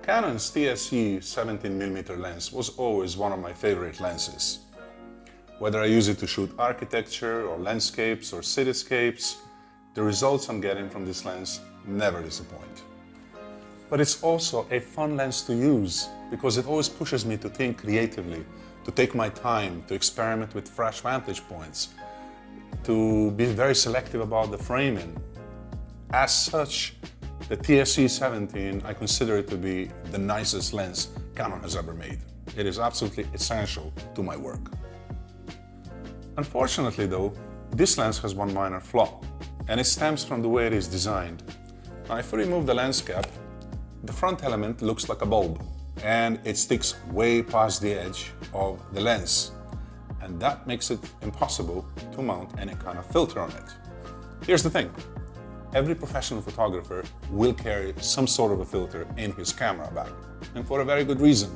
Canon's TS-E17mm lens was always one of my favorite lenses. Whether I use it to shoot architecture or landscapes or cityscapes, the results I'm getting from this lens never disappoint. But it's also a fun lens to use because it always pushes me to think creatively, to take my time, to experiment with fresh vantage points, to be very selective about the framing. As such, the TS-E17, I consider it to be the nicest lens Canon has ever made. It is absolutely essential to my work. Unfortunately though, this lens has one minor flaw, and it stems from the way it is designed. Now, if we remove the lens cap, the front element looks like a bulb, and it sticks way past the edge of the lens, and that makes it impossible to mount any kind of filter on it. Here's the thing. Every professional photographer will carry some sort of a filter in his camera bag, and for a very good reason.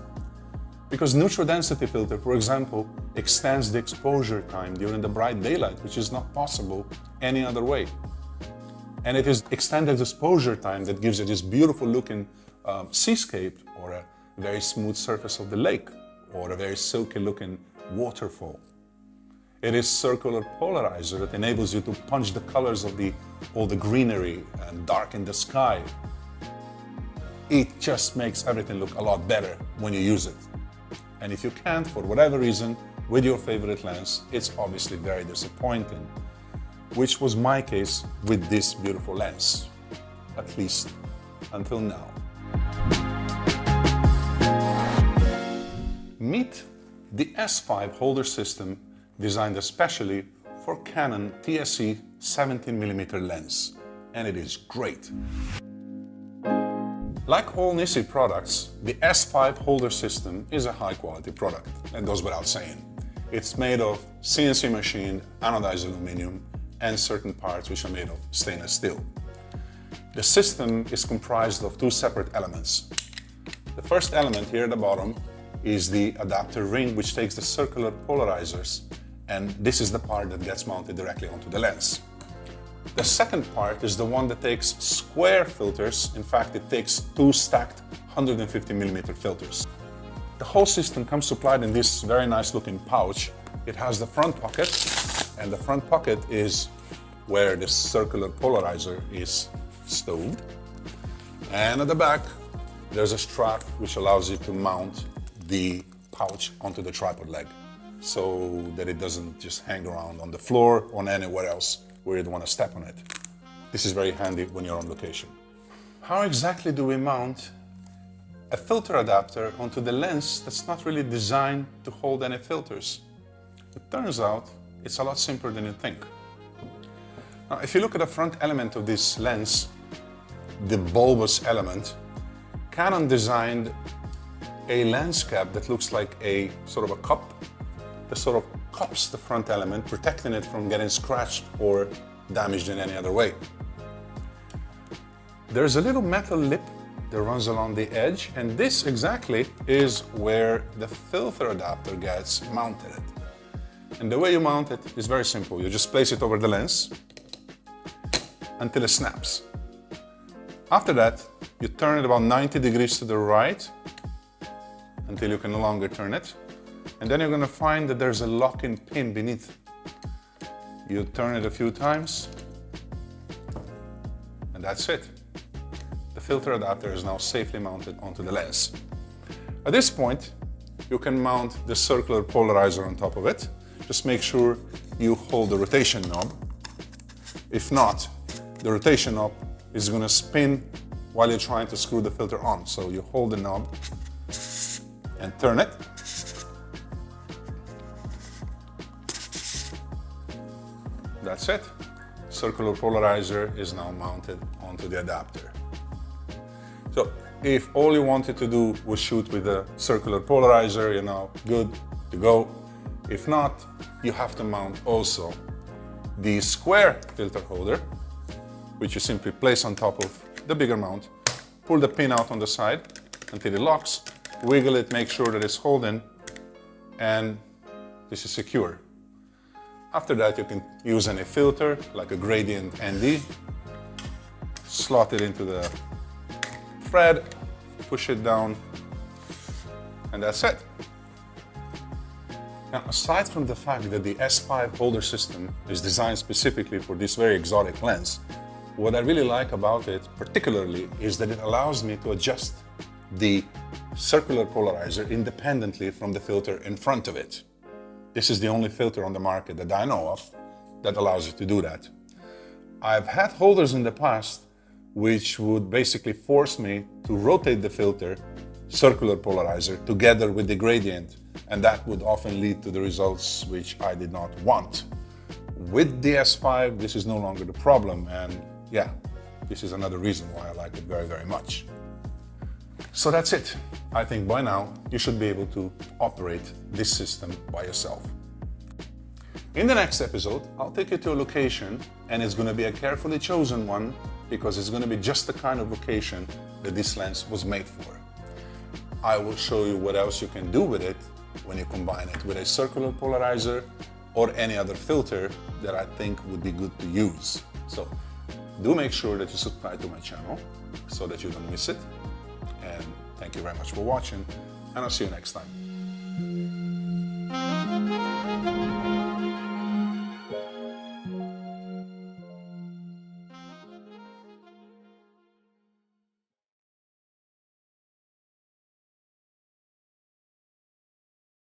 Because neutral density filter, for example, extends the exposure time during the bright daylight, which is not possible any other way. And it is extended exposure time that gives you this beautiful looking seascape, or a very smooth surface of the lake, or a very silky looking waterfall. It is circular polarizer that enables you to punch the colors of all the greenery and darken the sky. It just makes everything look a lot better when you use it. And if you can't, for whatever reason, with your favorite lens, it's obviously very disappointing, which was my case with this beautiful lens, at least until now. Meet the S5 holder system designed especially for Canon TS-E17mm lens, and it is great. Like all NISI products, the S5 holder system is a high-quality product. That goes without saying. It's made of CNC machined anodized aluminum and certain parts which are made of stainless steel. The system is comprised of two separate elements. The first element here at the bottom is the adapter ring, which takes the circular polarizers, and this is the part that gets mounted directly onto the lens. The second part is the one that takes square filters. In fact, it takes two stacked 150mm filters. The whole system comes supplied in this very nice looking pouch. It has the front pocket, and the front pocket is where the circular polarizer is stowed. And at the back, there's a strap which allows you to mount the pouch onto the tripod leg, so that it doesn't just hang around on the floor or anywhere else where you'd want to step on it. This is very handy when you're on location. How exactly do we mount a filter adapter onto the lens that's not really designed to hold any filters? It turns out it's a lot simpler than you think. Now, if you look at the front element of this lens, the bulbous element, Canon designed a lens cap that looks like a sort of a cup that sort of cups the front element, protecting it from getting scratched or damaged in any other way. There's a little metal lip that runs along the edge, and this exactly is where the filter adapter gets mounted. And the way you mount it is very simple. You just place it over the lens until it snaps. After that, you turn it about 90 degrees to the right until you can no longer turn it. And then you're going to find that there's a lock-in pin beneath. You turn it a few times, and that's it. The filter adapter is now safely mounted onto the lens. At this point, you can mount the circular polarizer on top of it. Just make sure you hold the rotation knob. If not, the rotation knob is going to spin while you're trying to screw the filter on. So you hold the knob and turn it. That's it. Circular polarizer is now mounted onto the adapter. So if all you wanted to do was shoot with a circular polarizer, you're now good to go. If not, you have to mount also the square filter holder, which you simply place on top of the bigger mount, pull the pin out on the side until it locks, wiggle it, make sure that it's holding, and this is secure. After that, you can use any filter, like a gradient ND, slot it into the thread, push it down, and that's it. Now, aside from the fact that the S5 holder system is designed specifically for this very exotic lens, what I really like about it particularly is that it allows me to adjust the circular polarizer independently from the filter in front of it. This is the only filter on the market that I know of that allows you to do that. I've had holders in the past which would basically force me to rotate the filter, circular polarizer, together with the gradient, and that would often lead to the results which I did not want. With the S5, this is no longer the problem, and yeah, this is another reason why I like it very, very much. So that's it. I think by now you should be able to operate this system by yourself. In the next episode, I'll take you to a location, and it's going to be a carefully chosen one because it's going to be just the kind of location that this lens was made for. I will show you what else you can do with it when you combine it with a circular polarizer or any other filter that I think would be good to use. So do make sure that you subscribe to my channel so that you don't miss it. And thank you very much for watching, and I'll see you next time.